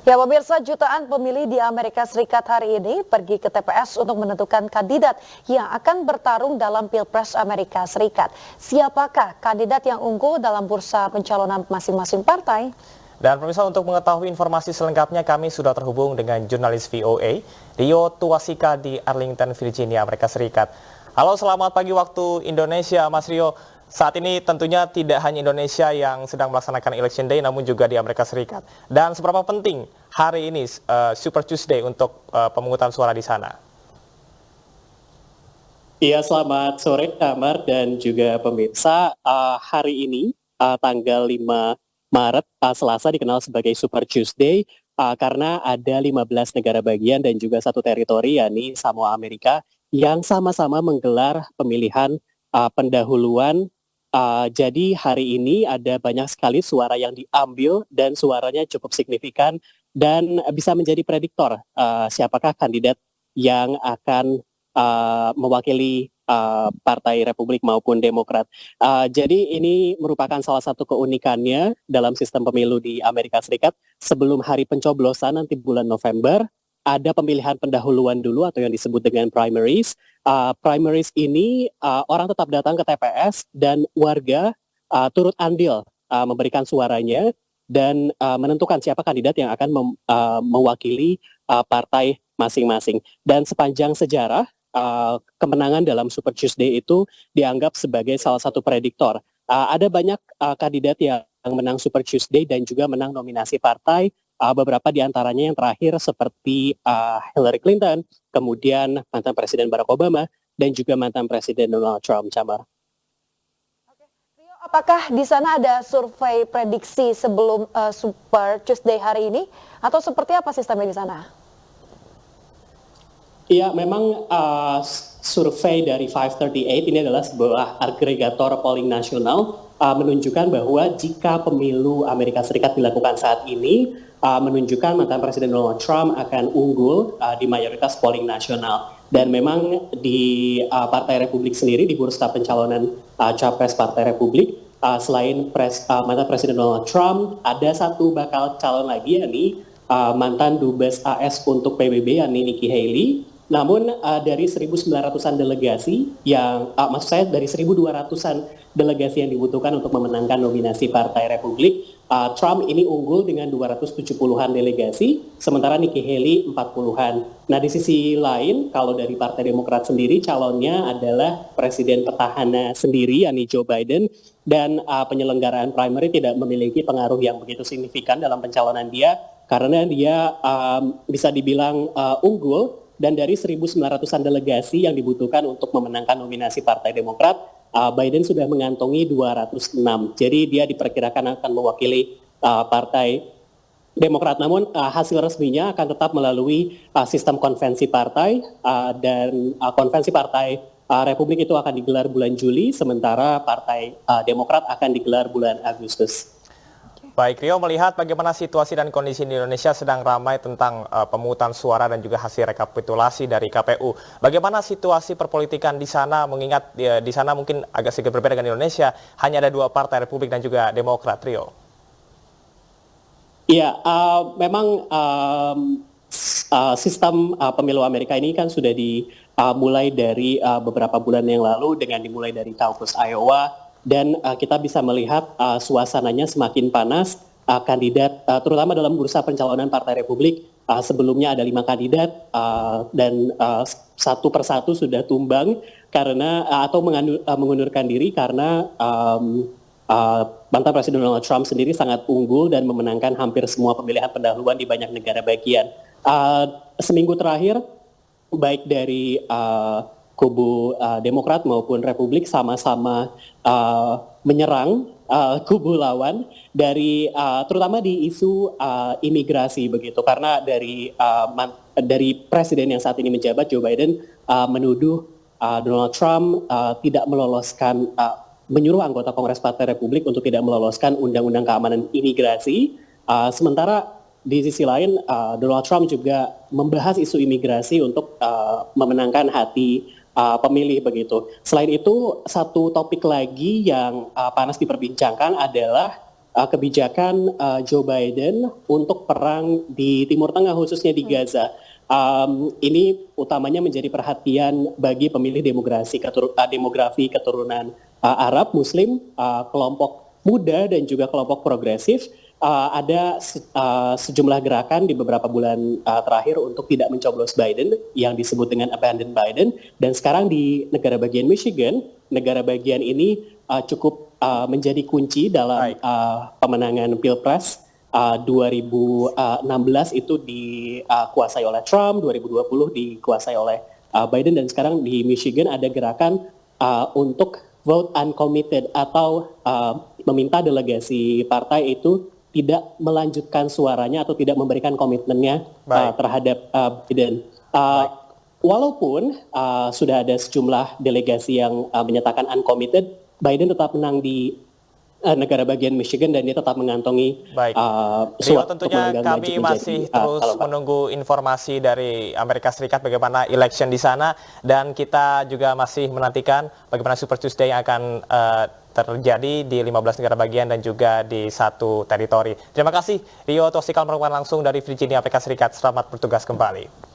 Ya, pemirsa, jutaan pemilih di Amerika Serikat hari ini pergi ke TPS untuk menentukan kandidat yang akan bertarung dalam Pilpres Amerika Serikat. Siapakah kandidat yang unggul dalam bursa pencalonan masing-masing partai? Dan pemirsa, untuk mengetahui informasi selengkapnya kami sudah terhubung dengan jurnalis VOA Rio Tuwasika di Arlington, Virginia, Amerika Serikat. Halo, selamat pagi waktu Indonesia, Mas Rio. Saat ini tentunya tidak hanya Indonesia yang sedang melaksanakan Election Day, namun juga di Amerika Serikat. Dan seberapa penting hari ini Super Tuesday untuk pemungutan suara di sana? Iya, selamat sore Kamar dan juga pemirsa. Hari ini tanggal 5 Maret, Selasa dikenal sebagai Super Tuesday karena ada 15 negara bagian dan juga satu teritori, yakni Samoa Amerika, yang sama-sama menggelar pemilihan pendahuluan. Jadi hari ini ada banyak sekali suara yang diambil dan suaranya cukup signifikan dan bisa menjadi prediktor siapakah kandidat yang akan mewakili Partai Republik maupun Demokrat. Jadi ini merupakan salah satu keunikannya dalam sistem pemilu di Amerika Serikat. Sebelum hari pencoblosan nanti bulan November, ada pemilihan pendahuluan dulu atau yang disebut dengan primaries. Primaries ini orang tetap datang ke TPS dan warga turut andil memberikan suaranya dan menentukan siapa kandidat yang akan mewakili partai masing-masing. Dan sepanjang sejarah, kemenangan dalam Super Tuesday itu dianggap sebagai salah satu prediktor. Ada banyak kandidat yang menang Super Tuesday dan juga menang nominasi partai. Beberapa di antaranya yang terakhir seperti Hillary Clinton, kemudian mantan Presiden Barack Obama, dan juga mantan Presiden Donald Trump. Camar. Rio, apakah di sana ada survei prediksi sebelum Super Tuesday hari ini? Atau seperti apa sistemnya di sana? Iya, memang survei dari 538 ini adalah sebuah agregator polling nasional menunjukkan bahwa jika pemilu Amerika Serikat dilakukan saat ini, menunjukkan mantan Presiden Donald Trump akan unggul di mayoritas polling nasional. Dan memang di Partai Republik sendiri, di bursa pencalonan capres Partai Republik, selain mantan Presiden Donald Trump, ada satu bakal calon lagi, yakni mantan Dubes AS untuk PBB, yakni Nikki Haley. Namun dari 1.900-an delegasi yang, maksud saya dari 1.200-an delegasi yang dibutuhkan untuk memenangkan nominasi Partai Republik, Trump ini unggul dengan 270-an delegasi, sementara Nikki Haley 40-an. Nah, di sisi lain, kalau dari Partai Demokrat sendiri, calonnya adalah Presiden petahana sendiri, yakni Joe Biden, dan penyelenggaraan primary tidak memiliki pengaruh yang begitu signifikan dalam pencalonan dia, karena dia bisa dibilang unggul. Dan dari 1.900-an delegasi yang dibutuhkan untuk memenangkan nominasi Partai Demokrat, Biden sudah mengantongi 206. Jadi dia diperkirakan akan mewakili Partai Demokrat. Namun hasil resminya akan tetap melalui sistem konvensi partai dan konvensi Partai Republik itu akan digelar bulan Juli, sementara Partai Demokrat akan digelar bulan Agustus. Baik, Rio, melihat bagaimana situasi dan kondisi di Indonesia sedang ramai tentang pemungutan suara dan juga hasil rekapitulasi dari KPU. Bagaimana situasi perpolitikan di sana, mengingat di sana mungkin agak sedikit berbeda dengan Indonesia, hanya ada dua partai, Republik dan juga Demokrat, Rio? Iya, memang sistem pemilu Amerika ini kan sudah dimulai dari beberapa bulan yang lalu dengan dimulai dari caucus Iowa. Dan kita bisa melihat suasananya semakin panas. Kandidat, terutama dalam bursa pencalonan Partai Republik, sebelumnya ada 5 kandidat dan satu persatu sudah tumbang karena atau mengundurkan diri karena mantan Presiden Donald Trump sendiri sangat unggul dan memenangkan hampir semua pemilihan pendahuluan di banyak negara bagian. Seminggu terakhir, baik dari kubu Demokrat maupun Republik sama-sama menyerang kubu lawan dari terutama di isu imigrasi begitu, karena dari presiden yang saat ini menjabat Joe Biden menuduh Donald Trump tidak meloloskan menyuruh anggota Kongres Partai Republik untuk tidak meloloskan undang-undang keamanan imigrasi. Sementara di sisi lain Donald Trump juga membahas isu imigrasi untuk memenangkan hati pemilih begitu. Selain itu, satu topik lagi yang panas diperbincangkan adalah kebijakan Joe Biden untuk perang di Timur Tengah, khususnya di Gaza. Ini utamanya menjadi perhatian bagi pemilih demografi keturunan Arab, Muslim, kelompok muda dan juga kelompok progresif. Ada sejumlah gerakan di beberapa bulan terakhir untuk tidak mencoblos Biden yang disebut dengan Abandon Biden, dan sekarang di negara bagian Michigan, negara bagian ini cukup menjadi kunci dalam pemenangan Pilpres 2016 itu dikuasai oleh Trump, 2020 dikuasai oleh Biden, dan sekarang di Michigan ada gerakan untuk vote uncommitted atau meminta delegasi partai itu tidak melanjutkan suaranya atau tidak memberikan komitmennya terhadap Biden. Walaupun sudah ada sejumlah delegasi yang menyatakan uncommitted, Biden tetap menang di negara bagian Michigan dan dia tetap mengantongi Rio, tentunya kami masih terus menunggu informasi dari Amerika Serikat bagaimana election di sana, dan kita juga masih menantikan bagaimana Super Tuesday yang akan terjadi di 15 negara bagian dan juga di satu teritori. Terima kasih Rio Twasikal melaporkan langsung dari Virginia, Amerika Serikat. Selamat bertugas kembali.